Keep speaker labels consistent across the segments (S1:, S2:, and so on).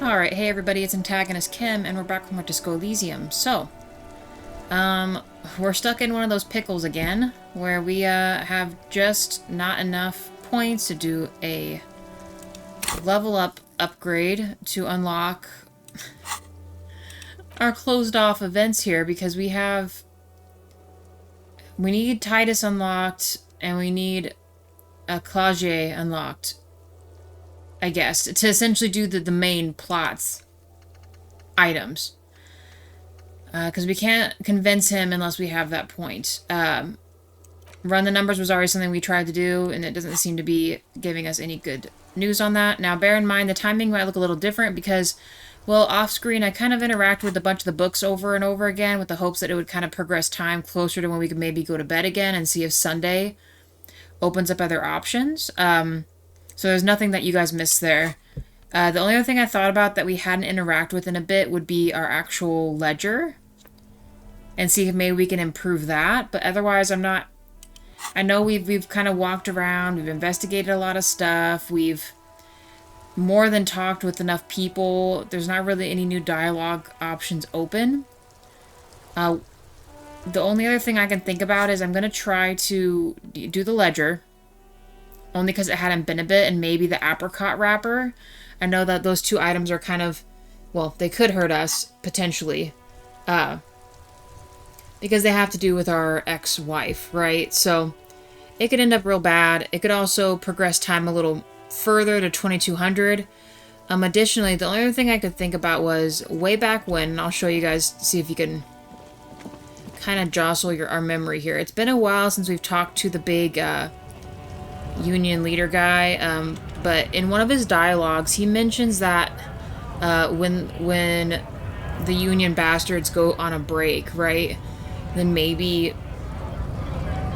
S1: Alright, hey everybody, it's AntagonistKim, and we're back from Disco Elysium. So, we're stuck in one of those pickles again, where we, have just not enough points to do a level up upgrade to unlock our closed off events here, because we need Titus unlocked, and we need a Claude unlocked, I guess, to essentially do the main plots items. Because we can't convince him unless we have that point. Run the numbers was already something we tried to do, and it doesn't seem to be giving us any good news on that. Now, bear in mind, the timing might look a little different because, well, off-screen, I kind of interact with a bunch of the books over and over again with the hopes that it would kind of progress time closer to when we could maybe go to bed again and see if Sunday opens up other options. So there's nothing that you guys missed there. The only other thing I thought about that we hadn't interacted with in a bit would be our actual ledger. And see if maybe we can improve that. But otherwise, I'm not... I know we've kind of walked around. We've investigated a lot of stuff. We've more than talked with enough people. There's not really any new dialogue options open. The only other thing I can think about is I'm going to try to do the ledger. Only because it hadn't been a bit, and maybe the apricot wrapper. I know that those two items are kind of, well, they could hurt us, potentially. Because they have to do with our ex-wife, right? So, it could end up real bad. It could also progress time a little further to 2200. Additionally, the only other thing I could think about was, way back when, and I'll show you guys, see if you can kind of jostle our memory here. It's been a while since we've talked to the big, union leader guy, but in one of his dialogues he mentions that when the union bastards go on a break, right, then maybe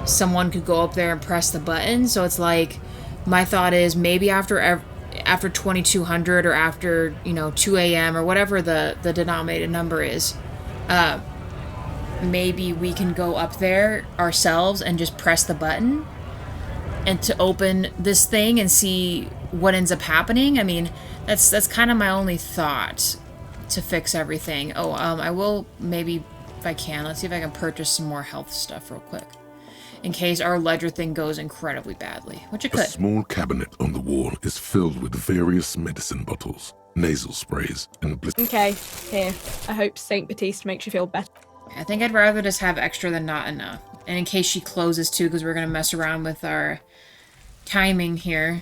S1: someone could go up there and press the button. So it's like, my thought is maybe after 2200 or after, 2 a.m. or whatever the denominated number is, maybe we can go up there ourselves and just press the button and to open this thing and see what ends up happening. I mean, that's kind of my only thought to fix everything. Oh, I will maybe, if I can, let's see if I can purchase some more health stuff real quick. In case our ledger thing goes incredibly badly, which it could.
S2: A small cabinet on the wall is filled with various medicine bottles, nasal sprays, and
S3: Okay, here. I hope Saint Baptiste makes you feel better.
S1: I think I'd rather just have extra than not enough. And in case she closes too, because we're going to mess around with our timing here.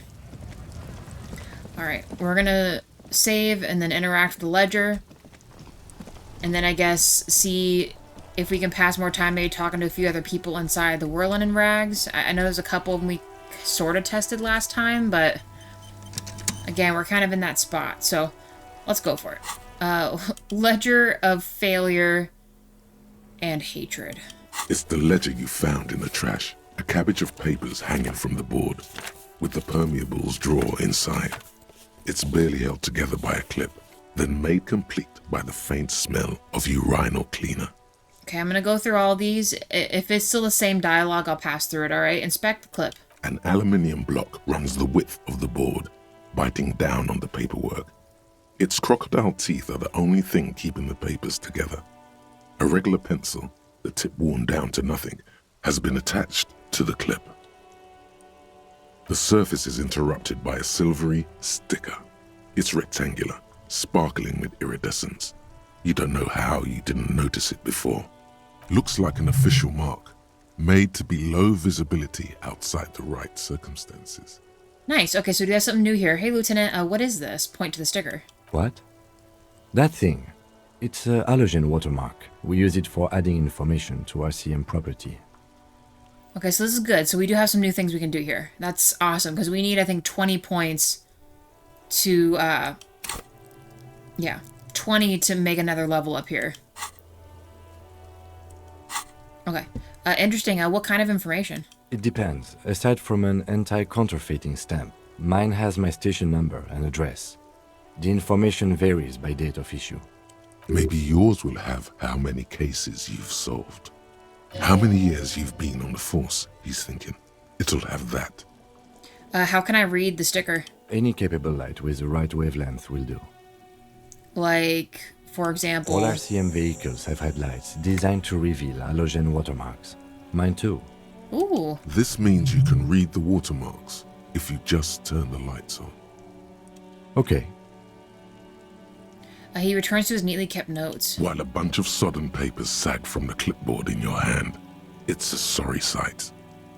S1: Alright, we're going to save and then interact with the ledger. And then I guess see if we can pass more time maybe talking to a few other people inside the Whirlin' and Rags. I know there's a couple of them we sort of tested last time, but again, we're kind of in that spot. So let's go for it. Ledger of failure and hatred.
S2: It's the ledger you found in the trash. A cabbage of papers hanging from the board, with the permeables drawer inside. It's barely held together by a clip, then made complete by the faint smell of urinal cleaner.
S1: Okay, I'm gonna go through all these. If it's still the same dialogue, I'll pass through it, alright? Inspect the clip.
S2: An aluminium block runs the width of the board, biting down on the paperwork. Its crocodile teeth are the only thing keeping the papers together. A regular pencil, the tip worn down to nothing, has been attached to the clip. The surface is interrupted by a silvery sticker. It's rectangular, sparkling with iridescence. You don't know how you didn't notice it before. Looks like an official mark, made to be low visibility outside the right circumstances.
S1: Nice. Okay, so we have something new here. Hey, Lieutenant, what is this? Point to the sticker.
S4: What? That thing. It's a halogen watermark. We use it for adding information to RCM property.
S1: Okay, so this is good. So we do have some new things we can do here. That's awesome, because we need, I think, 20 points to, 20 to make another level up here. Okay. Interesting. What kind of information?
S4: It depends. Aside from an anti-counterfeiting stamp, mine has my station number and address. The information varies by date of issue.
S2: Maybe yours will have how many cases you've solved. How many years you've been on the force, he's thinking. It'll have that.
S1: How can I read the sticker?
S4: Any capable light with the right wavelength will do.
S1: Like, for example...
S4: All RCM vehicles have headlights designed to reveal halogen watermarks. Mine too.
S1: Ooh.
S2: This means you can read the watermarks if you just turn the lights on.
S4: Okay.
S1: He returns to his neatly kept notes.
S2: While a bunch of sodden papers sag from the clipboard in your hand. It's a sorry sight.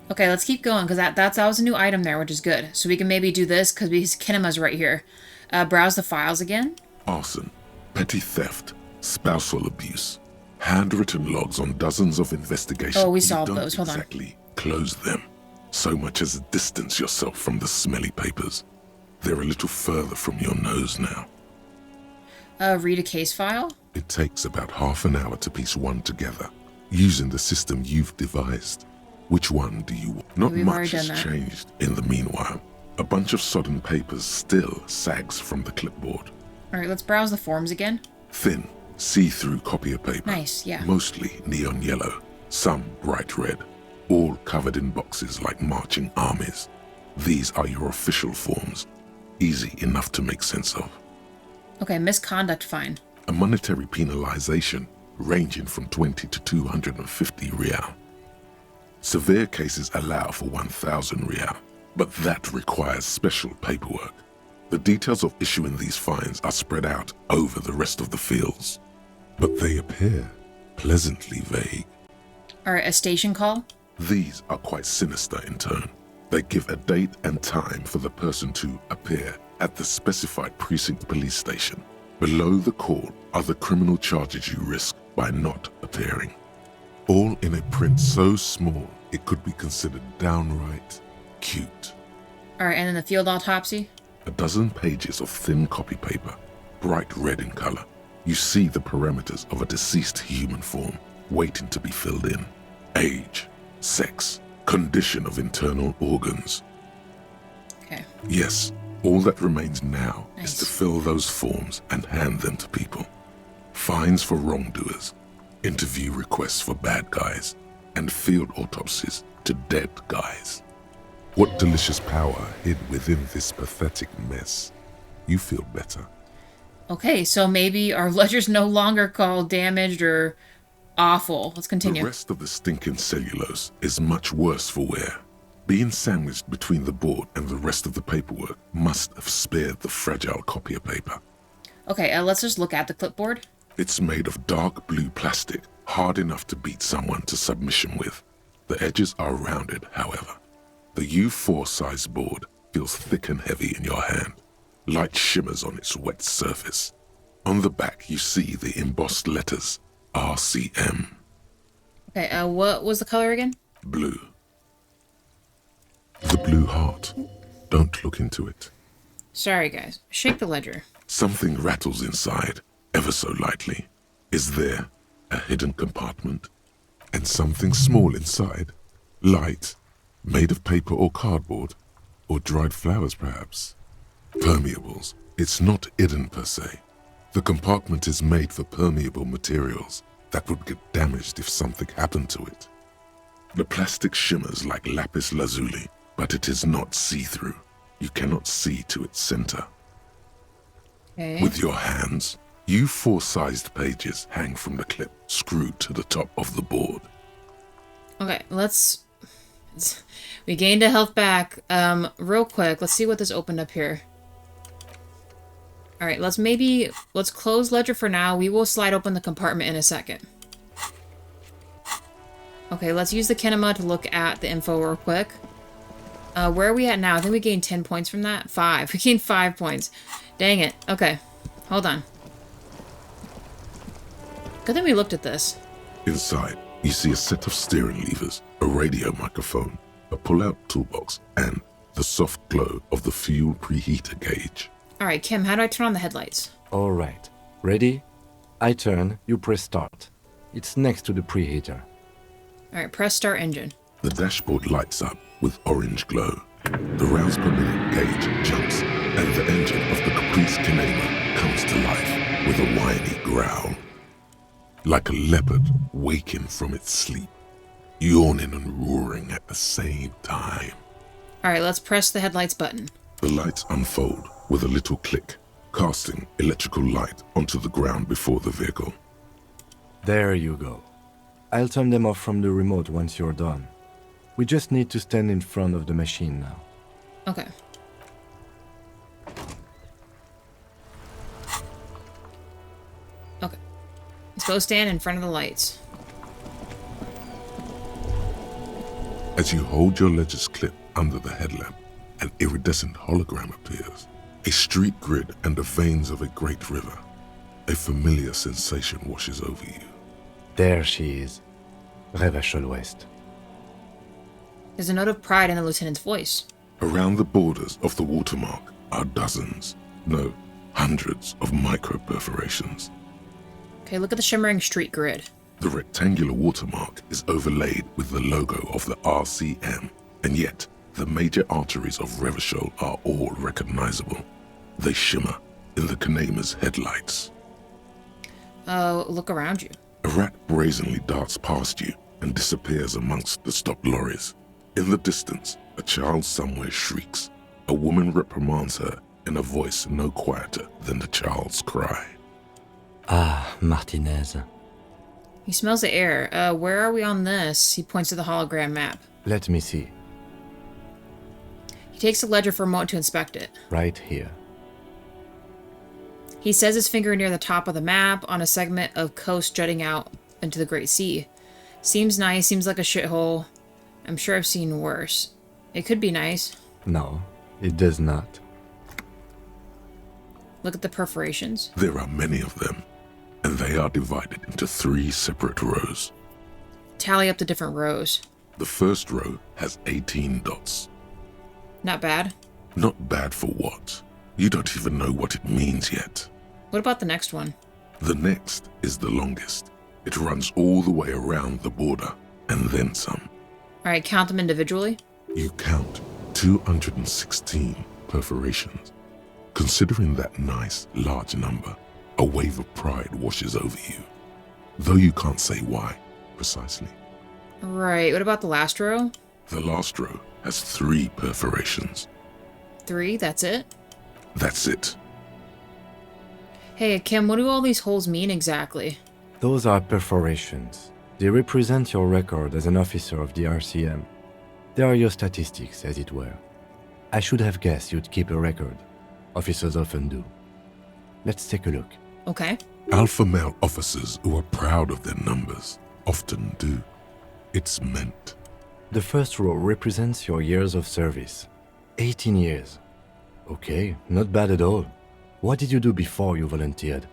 S1: Okay, let's keep going, because that was a new item there, which is good. So we can maybe do this, because Kineema's right here. Browse the files again.
S2: Arson, petty theft, spousal abuse, handwritten logs on dozens of investigations.
S1: Oh, we solved those. Hold on.
S2: Exactly close them, so much as distance yourself from the smelly papers. They're a little further from your nose now.
S1: Read a case file?
S2: It takes about half an hour to piece one together, using the system you've devised. Which one do you want? Not much has changed in the meanwhile. A bunch of sodden papers still sags from the clipboard.
S1: Alright, let's browse the forms again.
S2: Thin, see-through copier paper.
S1: Nice, yeah.
S2: Mostly neon yellow, some bright red, all covered in boxes like marching armies. These are your official forms, easy enough to make sense of.
S1: Okay, misconduct fine.
S2: A monetary penalization ranging from 20 to 250 real. Severe cases allow for 1,000 real, but that requires special paperwork. The details of issuing these fines are spread out over the rest of the fields, but they appear pleasantly vague.
S1: Alright, a station call?
S2: These are quite sinister in tone. They give a date and time for the person to appear at the specified precinct police station. Below the call are the criminal charges you risk by not appearing. All in a print so small it could be considered downright cute.
S1: Alright, and then the field autopsy?
S2: A dozen pages of thin copy paper, bright red in color. You see the parameters of a deceased human form waiting to be filled in. Age, sex, condition of internal organs.
S1: Okay.
S2: Yes, all that remains now
S1: Nice.
S2: is to fill those forms and hand them to people. Fines for wrongdoers, interview requests for bad guys, and field autopsies to dead guys. What delicious power hid within this pathetic mess. You feel better.
S1: Okay, so maybe our ledger's no longer called damaged or awful. Let's continue.
S2: The rest of the stinking cellulose is much worse for wear. Being sandwiched between the board and the rest of the paperwork must have spared the fragile copier paper.
S1: Okay, let's just look at the clipboard.
S2: It's made of dark blue plastic, hard enough to beat someone to submission with. The edges are rounded, however. The U4 size board feels thick and heavy in your hand. Light shimmers on its wet surface. On the back you see the embossed letters, RCM.
S1: Okay, what was the color again?
S2: Blue. The blue heart. Don't look into it.
S1: Sorry, guys. Shake the ledger.
S2: Something rattles inside, ever so lightly. Is there a hidden compartment? And something small inside, light, made of paper or cardboard, or dried flowers perhaps. Permeables. It's not hidden per se. The compartment is made for permeable materials that would get damaged if something happened to it. The plastic shimmers like lapis lazuli, but it is not see-through. You cannot see to its center.
S1: Okay.
S2: With your hands, U4-sized pages hang from the clip screwed to the top of the board.
S1: Okay, we gained a health back. Real quick, let's see what this opened up here. Alright, let's close ledger for now. We will slide open the compartment in a second. Okay, let's use the Kineema to look at the info real quick. Where are we at now? I think we gained 10 points from that. 5. We gained 5 points. Dang it. Okay, hold on. Good thing we looked at this.
S2: Inside, you see a set of steering levers, a radio microphone, a pull-out toolbox, and the soft glow of the fuel preheater gauge.
S1: Alright, Kim, how do I turn on the headlights?
S4: Alright. Ready? I turn, you press start. It's next to the preheater.
S1: Alright, press start engine.
S2: The dashboard lights up with orange glow. The rounds per minute gauge jumps, and the engine of the Caprice Kineema comes to life with a whiny growl. Like a leopard waking from its sleep, yawning and roaring at the same time.
S1: Alright, let's press the headlights button.
S2: The lights unfold with a little click. casting electrical light onto the ground before the vehicle.
S4: There you go. I'll turn them off from the remote once you're done. We just need to stand in front of the machine now.
S1: Okay. Okay. Let's go stand in front of the lights.
S2: As you hold your ledger's clip under the headlamp, an iridescent hologram appears. A street grid and the veins of a great river. A familiar sensation washes over you.
S4: There she is. Revachol West.
S1: There's a note of pride in the lieutenant's voice.
S2: Around the borders of the watermark are dozens, no, hundreds of micro-perforations.
S1: Okay, look at the shimmering street grid.
S2: The rectangular watermark is overlaid with the logo of the RCM, and yet the major arteries of Revachol are all recognizable. They shimmer in the Kineema's headlights.
S1: Look around you.
S2: A rat brazenly darts past you and disappears amongst the stopped lorries. In the distance, a child somewhere shrieks. A woman reprimands her in a voice no quieter than the child's cry.
S4: Ah, Martinez.
S1: He smells the air. Where are we on this? He points to the hologram map.
S4: Let me see.
S1: He takes the ledger for a moment to inspect it.
S4: Right here.
S1: He says his finger near the top of the map on a segment of coast jutting out into the Great Sea. Seems nice, seems like a shithole. I'm sure I've seen worse. It could be nice.
S4: No, it does not.
S1: Look at the perforations.
S2: There are many of them, and they are divided into 3 separate rows.
S1: Tally up the different rows.
S2: The first row has 18 dots.
S1: Not bad.
S2: Not bad for what? You don't even know what it means yet.
S1: What about the next one?
S2: The next is the longest. It runs all the way around the border, and then some.
S1: Alright, count them individually.
S2: You count 216 perforations. Considering that nice, large number, a wave of pride washes over you. Though you can't say why, precisely.
S1: Right, what about the last row?
S2: The last row has 3 perforations.
S1: 3, that's it?
S2: That's it.
S1: Hey, Kim, what do all these holes mean exactly?
S4: Those are perforations. They represent your record as an officer of the RCM. They are your statistics, as it were. I should have guessed you'd keep a record. Officers often do. Let's take a look.
S1: Okay.
S2: Alpha male officers who are proud of their numbers often do. It's meant.
S4: The first row represents your years of service. 18 years. Okay, not bad at all. What did you do before you volunteered?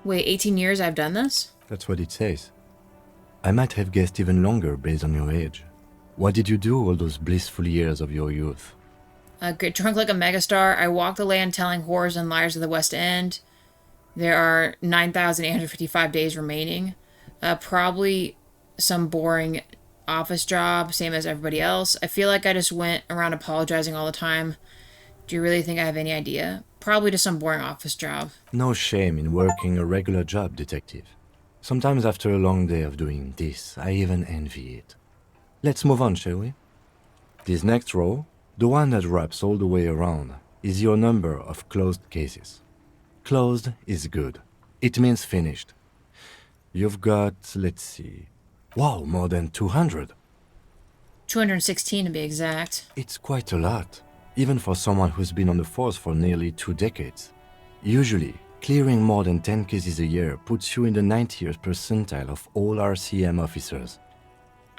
S1: Wait, 18 years I've done this?
S4: That's what it says. I might have guessed even longer based on your age. What did you do all those blissful years of your youth?
S1: Get drunk like a megastar. I walk the land telling horrors and liars of the West End. There are 9,855 days remaining. Probably some boring office job, same as everybody else. I feel like I just went around apologizing all the time. Do you really think I have any idea? Probably just some boring office job.
S4: No shame in working a regular job, detective. Sometimes after a long day of doing this, I even envy it. Let's move on, shall we? This next row, the one that wraps all the way around, is your number of closed cases. Closed is good. It means finished. You've got, let's see... Wow, more than 200.
S1: 216 to be exact.
S4: It's quite a lot, even for someone who's been on the force for nearly 2 decades. Usually, clearing more than 10 cases a year puts you in the 90th percentile of all RCM officers.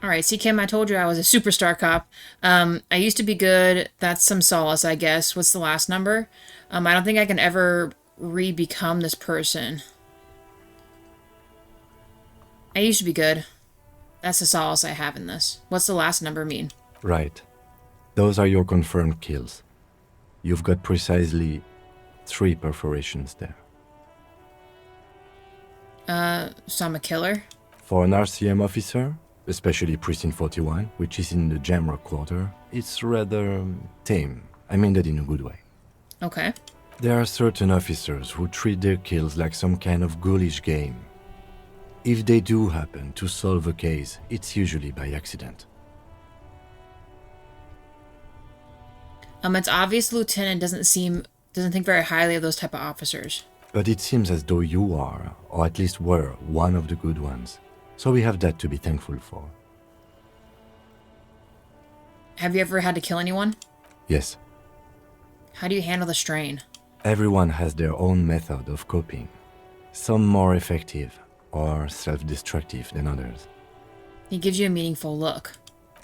S1: Alright, see Kim, I told you I was a superstar cop. I used to be good. That's some solace, I guess. What's the last number? I don't think I can ever re-become this person. I used to be good. That's the solace I have in this. What's the last number mean?
S4: Right. Those are your confirmed kills. You've got precisely 3 perforations there.
S1: So I'm a killer?
S4: For an RCM officer, especially Precinct 41, which is in the Jamrock quarter, it's rather tame. I mean that in a good way.
S1: Okay.
S4: There are certain officers who treat their kills like some kind of ghoulish game. If they do happen to solve a case, it's usually by accident.
S1: It's obvious the lieutenant doesn't seem doesn't think very highly of those type of officers.
S4: But it seems as though you are, or at least were, one of the good ones. So we have that to be thankful for.
S1: Have you ever had to kill anyone?
S4: Yes.
S1: How do you handle the strain?
S4: Everyone has their own method of coping. Some more effective or self-destructive than others.
S1: It gives you a meaningful look.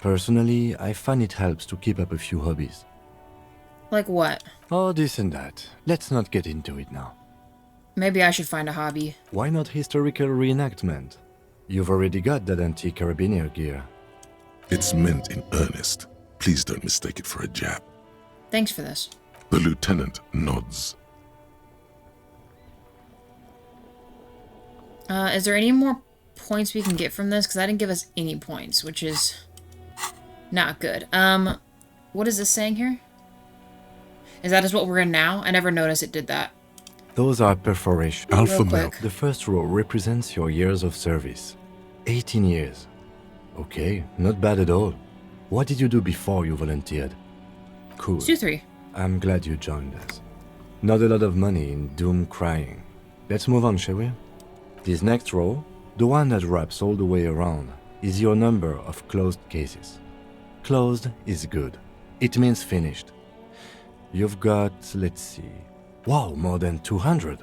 S4: Personally, I find it helps to keep up a few hobbies.
S1: Like what?
S4: Oh, this and that. Let's not get into it now.
S1: Maybe I should find a hobby.
S4: Why not historical reenactment? You've already got that antique carabiner gear.
S2: It's meant in earnest. Please don't mistake it for a jab.
S1: Thanks for this.
S2: The lieutenant nods.
S1: Is there any more points we can get from this? Because I didn't give us any points, which is not good. What is this saying here? Is that just what we're in now? I never noticed it did that.
S4: Those are perforations.
S2: Alpha
S1: Real
S2: male.
S1: quick.
S4: The first row represents your years of service. 18 years. Okay, not bad at all. What did you do before you volunteered? Cool.
S1: Let's do 3.
S4: I'm glad you joined us. Not a lot of money in doom crying. Let's move on, shall we? This next row, the one that wraps all the way around, is your number of closed cases. Closed is good. It means finished. You've got, let's see... Wow, more than 200.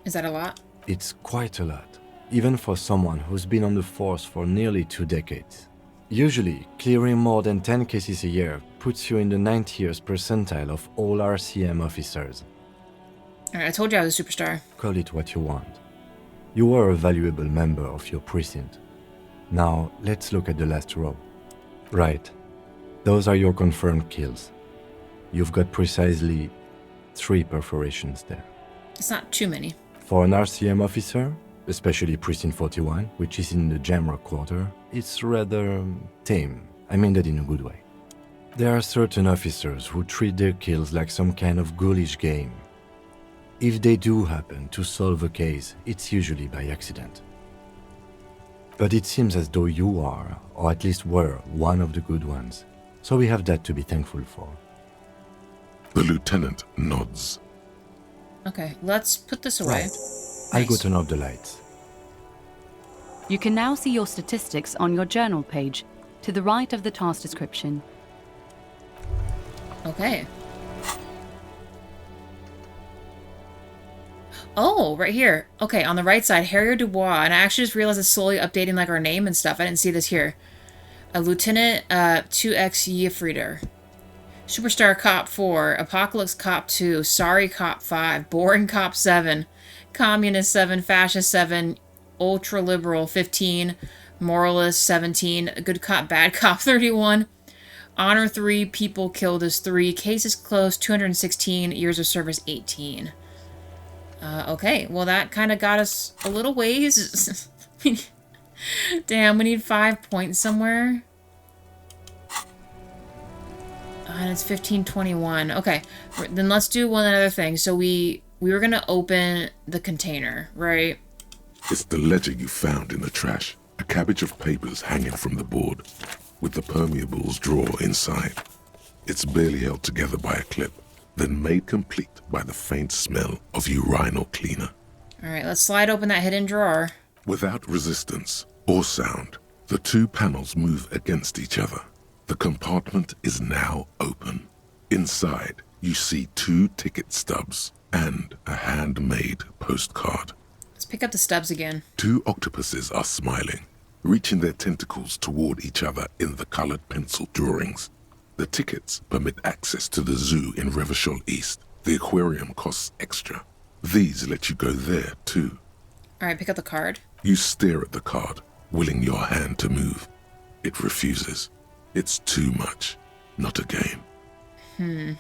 S1: Is that a lot?
S4: It's quite a lot, even for someone who's been on the force for nearly 2 decades. Usually, clearing more than 10 cases a year puts you in the 90th percentile of all RCM officers.
S1: Alright, I told you I was a superstar.
S4: Call it what you want. You were a valuable member of your precinct. Now, let's look at the last row. Right. Those are your confirmed kills. You've got precisely 3 perforations there.
S1: It's not too many.
S4: For an RCM officer, especially Precinct 41, which is in the Jamrock quarter, it's rather tame. I mean that in a good way. There are certain officers who treat their kills like some kind of ghoulish game. If they do happen to solve a case, it's usually by accident. But it seems as though you are, or at least were, one of the good ones. So we have that to be thankful for.
S2: The lieutenant nods.
S1: Okay, let's put this away.
S4: Right. I'll go
S1: Nice.
S4: turn off the lights.
S5: You can now see your statistics on your journal page to the right of the task description.
S1: Okay. Oh, right here. Okay, on the right side, Harrier Dubois. And I actually just realized it's slowly updating like our name and stuff. I didn't see this here. Lieutenant 2X Yefrieder. Superstar Cop 4. Apocalypse Cop 2. Sorry Cop 5. Boring Cop 7. Communist 7. Fascist 7. Ultra Liberal 15. Moralist 17. Good Cop Bad Cop 31. Honor 3. People Killed is 3. Cases closed 216. Years of service 18. Okay, well that kind of got us a little ways. Damn, we need 5 points somewhere. And it's 1521. Okay, then let's do one other thing. So we were gonna open the container, right?
S2: It's the ledger you found in the trash. A cabbage of papers hanging from the board, with the permeables drawer inside. It's barely held together by a clip, then made complete by the faint smell of urinal cleaner.
S1: Alright, let's slide open that hidden drawer.
S2: Without resistance or sound, the 2 panels move against each other. The compartment is now open. Inside, you see 2 ticket stubs and a handmade postcard.
S1: Let's pick up the stubs again.
S2: 2 octopuses are smiling, reaching their tentacles toward each other in the colored pencil drawings. The tickets permit access to the zoo in Revachol East. The aquarium costs extra. These let you go there, too.
S1: Alright, pick up the card.
S2: You stare at the card, willing your hand to move. It refuses. It's too much. Not a game.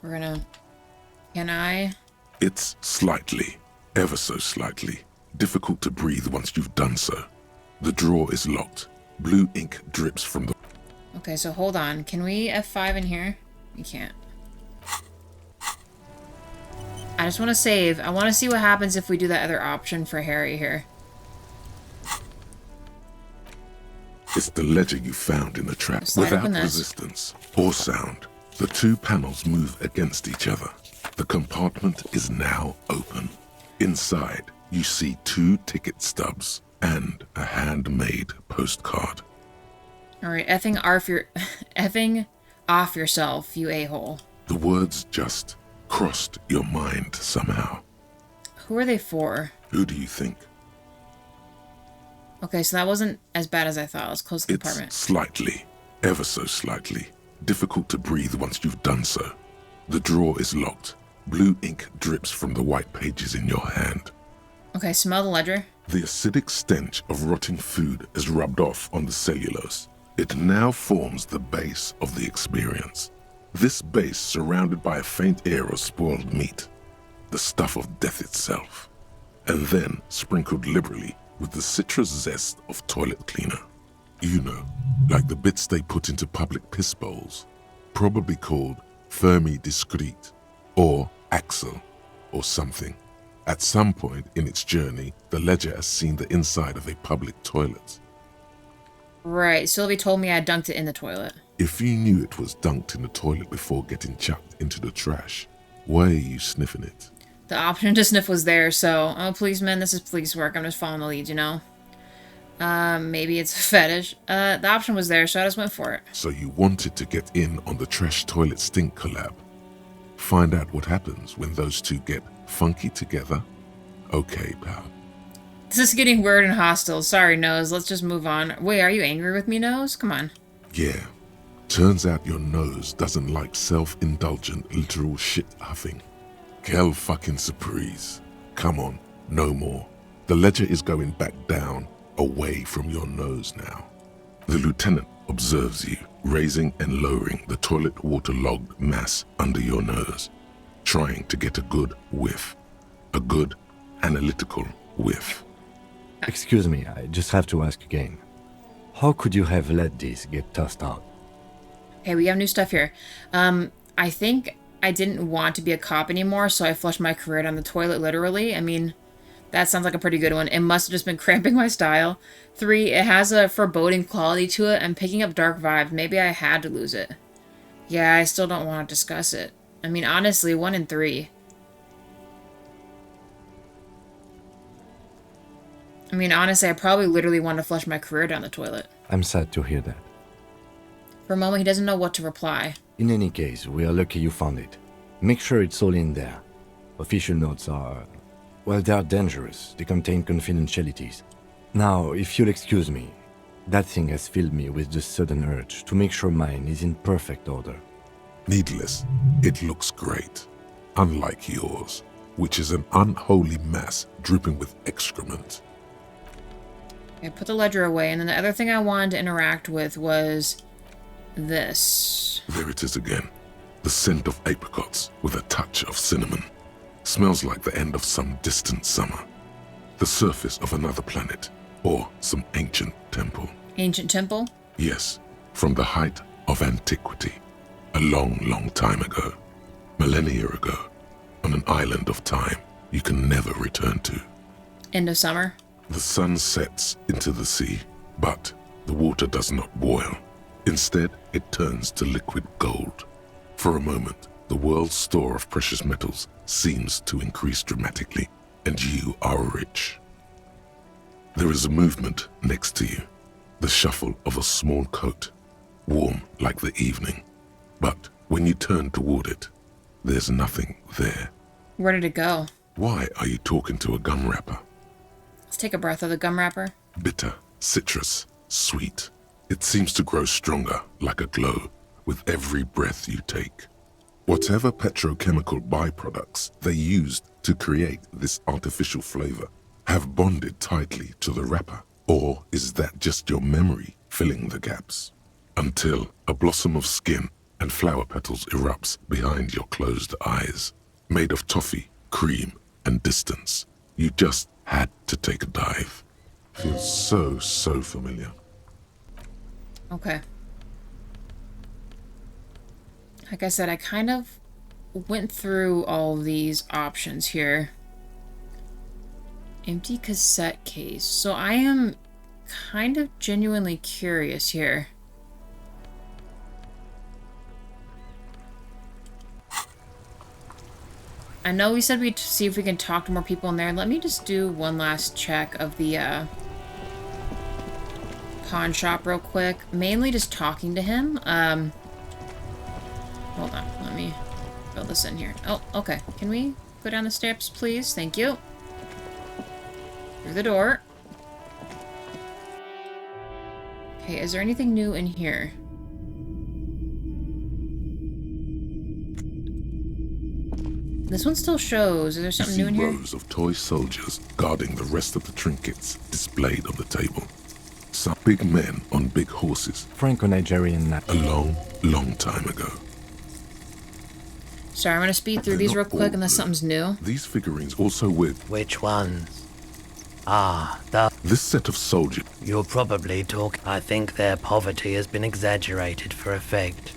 S1: We're gonna... Can I?
S2: It's slightly, ever so slightly, difficult to breathe once you've done so. The drawer is locked. Blue ink drips from the...
S1: Okay, so hold on. Can we F5 in here? We can't. I just want to save. I want to see what happens if we do that other option for Harry here.
S2: It's the ledger you found in the trap.
S1: Slide
S2: Without
S1: open this.
S2: resistance or sound, The two panels move against each other. The compartment is now open. Inside, you see 2 ticket stubs and a handmade postcard.
S1: Alright, effing off yourself, you a-hole.
S2: The words just crossed your mind somehow.
S1: Who are they for?
S2: Who do you think?
S1: Okay, so that wasn't as bad as I thought. Let's close the
S2: It's
S1: compartment.
S2: slightly, ever so slightly, difficult to breathe once you've done so. The drawer is locked. Blue ink drips from the white pages in your hand.
S1: Okay, smell the ledger.
S2: The acidic stench of rotting food is rubbed off on the cellulose. It now forms the base of the experience. This base surrounded by a faint air of spoiled meat, the stuff of death itself, and then sprinkled liberally with the citrus zest of toilet cleaner. You know, like the bits they put into public piss bowls, probably called Fermi Discrete, or Axel, or something. At some point in its journey, the ledger has seen the inside of a public toilet.
S1: Right, Sylvie told me I dunked it in the toilet.
S2: If you knew it was dunked in the toilet before getting chucked into the trash, why are you sniffing it?
S1: The option to sniff was there, so, oh, policeman, this is police work. I'm just following the leads, you know? Maybe it's a fetish. The option was there, so I just went for it.
S2: So you wanted to get in on the trash toilet stink collab. Find out what happens when those two get funky together? Okay, pal.
S1: This is getting weird and hostile. Sorry, Nose. Let's just move on. Wait, are you angry with me, Nose? Come on.
S2: Yeah. Turns out your nose doesn't like self-indulgent literal shit huffing. Quelle fucking surprise. Come on, no more. The ledger is going back down, away from your nose now. The lieutenant observes you, raising and lowering the toilet waterlogged mass under your nose, trying to get a good whiff. A good, analytical whiff.
S4: Excuse me, I just have to ask again. How could you have let this get tossed out?
S1: Okay, we have new stuff here. I think I didn't want to be a cop anymore, so I flushed my career down the toilet, literally. I mean, that sounds like a pretty good one. It must have just been cramping my style. 3, it has a foreboding quality to it. I'm picking up dark vibes. Maybe I had to lose it. Yeah, I still don't want to discuss it. I mean, honestly, 1 and 3. I mean, honestly, I probably literally want to flush my career down the toilet.
S4: I'm sad to hear that.
S1: For a moment, he doesn't know what to reply.
S4: In any case, we are lucky you found it. Make sure it's all in there. Official notes are... well, they are dangerous. They contain confidentialities. Now, if you'll excuse me, that thing has filled me with the sudden urge to make sure mine is in perfect order.
S2: Needless, it looks great. Unlike yours, which is an unholy mass dripping with excrement.
S1: I put the ledger away, and then the other thing I wanted to interact with was this.
S2: There it is again. The scent of apricots with a touch of cinnamon. Smells like the end of some distant summer. The surface of another planet, or some ancient temple.
S1: Ancient temple?
S2: Yes, from the height of antiquity. A long, long time ago. Millennia ago. On an island of time you can never return to.
S1: End of summer?
S2: The sun sets into the sea, but the water does not boil. Instead, it turns to liquid gold. For a moment, the world's store of precious metals seems to increase dramatically, and you are rich. There is a movement next to you, the shuffle of a small coat, warm like the evening. But when you turn toward it, there's nothing there.
S1: Where did it go?
S2: Why are you talking to a gum wrapper?
S1: Let's take a breath of the gum wrapper.
S2: Bitter, citrus, sweet. It seems to grow stronger, like a glow, with every breath you take. Whatever petrochemical byproducts they used to create this artificial flavor have bonded tightly to the wrapper. Or is that just your memory filling the gaps? Until a blossom of skin and flower petals erupts behind your closed eyes, made of toffee, cream, and distance. You just had to take a dive. Feels so familiar.
S1: Okay. Like I said, I kind of went through all of these options here. Empty cassette case. So I am kind of genuinely curious here. I know we said we'd see if we can talk to more people in there. Let me just do one last check of the pawn shop real quick. Mainly just talking to him. Hold on. Let me fill this in here. Oh, okay. Can we go down the steps, please? Thank you. Through the door. Okay, is there anything new in here? This one still shows. Is there something new in here?
S2: Rows of toy soldiers guarding the rest of the trinkets displayed on the table. Some big men on big horses.
S4: Franco-Nigerian nap.
S2: A long, long time ago.
S1: Sorry, I'm gonna speed through these real quick unless something's new.
S2: These figurines also with...
S6: Which ones?
S2: This set of soldiers...
S6: You'll probably talk. I think their poverty has been exaggerated for effect.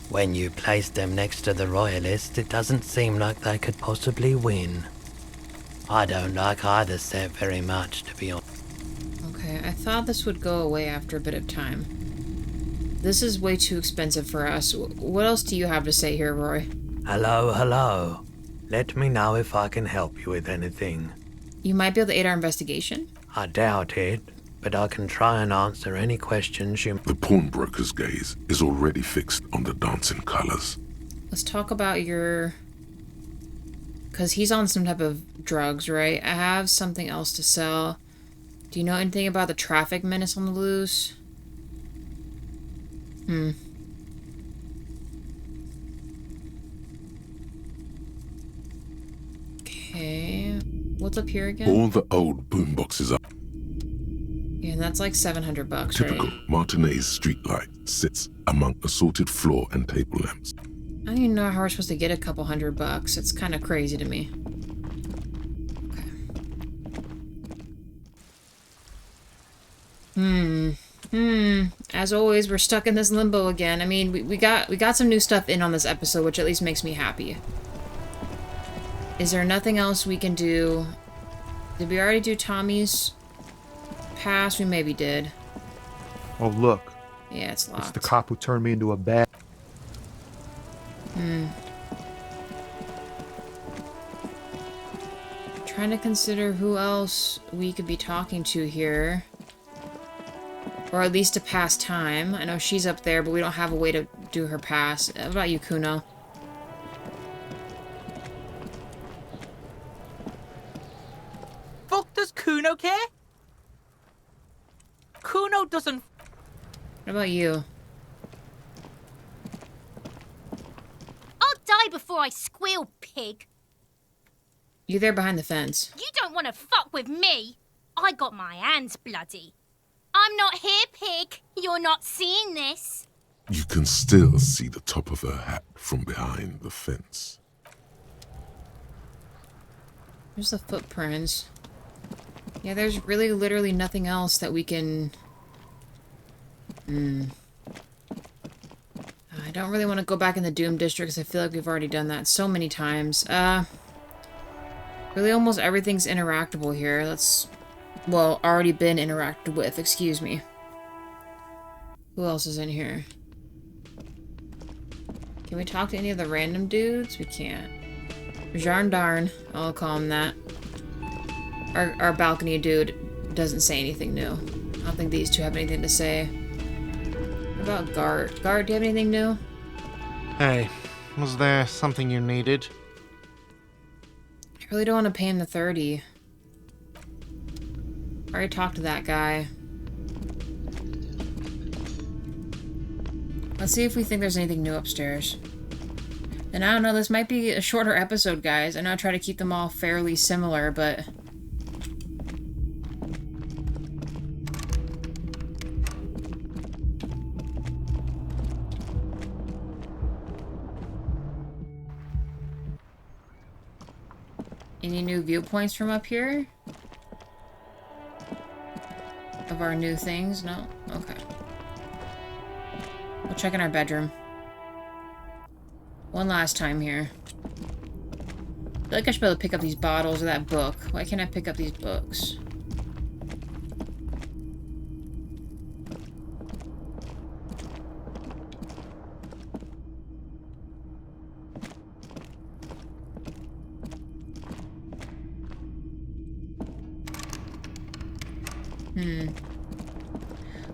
S6: When you place them next to the royalists, it doesn't seem like they could possibly win. I don't like either set very much, to be honest.
S1: Okay, I thought this would go away after a bit of time. This is way too expensive for us. What else do you have to say here, Roy?
S6: Hello. Let me know if I can help you with anything.
S1: You might be able to aid our investigation?
S6: I doubt it, but I can try and answer any questions you...
S2: The pawnbroker's gaze is already fixed on the dancing colors.
S1: Let's talk about your... Because he's on some type of drugs, right? I have something else to sell. Do you know anything about the traffic menace on the loose? Okay. What's up here again?
S2: All the old boomboxes are...
S1: Yeah, and that's like $700,
S2: Typical
S1: right?
S2: Martinez streetlight sits among assorted floor and table lamps.
S1: I don't even know how we're supposed to get a couple $100. It's kind of crazy to me. Okay. As always, we're stuck in this limbo again. I mean, we got some new stuff in on this episode, which at least makes me happy. Is there nothing else we can do? Did we already do Tommy's pass? We maybe did.
S7: Oh, look.
S1: Yeah, it's locked.
S7: It's the cop who turned me into a bad...
S1: Trying to consider who else we could be talking to here. Or at least to pass time. I know she's up there, but we don't have a way to do her pass. What about you, Kuno?
S8: Fuck does Kuno care? Kuno doesn't...
S1: What about you?
S9: I'll die before I squeal, pig.
S1: You there behind the fence.
S9: You don't want to fuck with me. I got my hands bloody. I'm not here, pig. You're not seeing this.
S2: You can still see the top of her hat from behind the fence.
S1: There's the footprints. Yeah, there's really literally nothing else that we can... I don't really want to go back in the Doom District because I feel like we've already done that so many times. Really almost everything's interactable here. Well, already been interacted with, excuse me. Who else is in here? Can we talk to any of the random dudes? We can't. Gendarme, I'll call him that. Our balcony dude doesn't say anything new. I don't think these two have anything to say. What about Guard? Guard, do you have anything new?
S10: Hey, was there something you needed?
S1: I really don't want to pay him the 30. I already talked to that guy. Let's see if we think there's anything new upstairs. And I don't know, this might be a shorter episode, guys. I know I try to keep them all fairly similar, but... Any new viewpoints from up here? Of our new things? No? Okay. We'll check in our bedroom. One last time here. I feel like I should be able to pick up these bottles or that book. Why can't I pick up these books?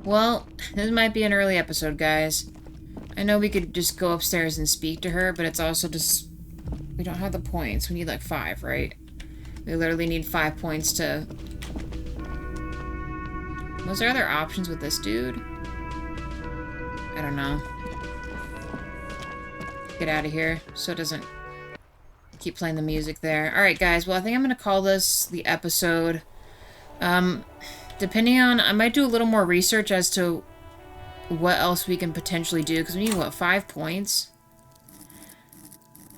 S1: Well, this might be an early episode, guys. I know we could just go upstairs and speak to her, but it's also just... We don't have the points. We need like 5, right? We literally need 5 points to... Was there other options with this dude? I don't know. Get out of here so it doesn't keep playing the music there. Alright, guys. Well, I think I'm going to call this the episode. Depending on... I might do a little more research as to what else we can potentially do. Because we need, what, 5 points?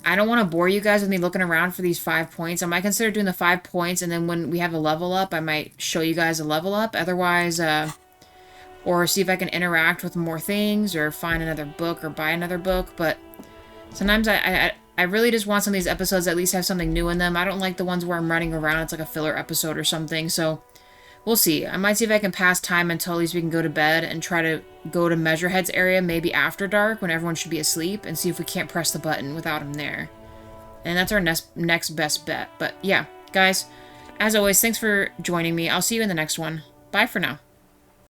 S1: I don't want to bore you guys with me looking around for these 5 points. I might consider doing the 5 points, and then when we have a level up, I might show you guys a level up. Otherwise, or see if I can interact with more things, or find another book, or buy another book. But sometimes I really just want some of these episodes that at least have something new in them. I don't like the ones where I'm running around. It's like a filler episode or something. So we'll see. I might see if I can pass time until at least we can go to bed and try to go to Measurehead's area maybe after dark when everyone should be asleep and see if we can't press the button without him there. And that's our next best bet. But yeah, guys, as always, thanks for joining me. I'll see you in the next one. Bye for now.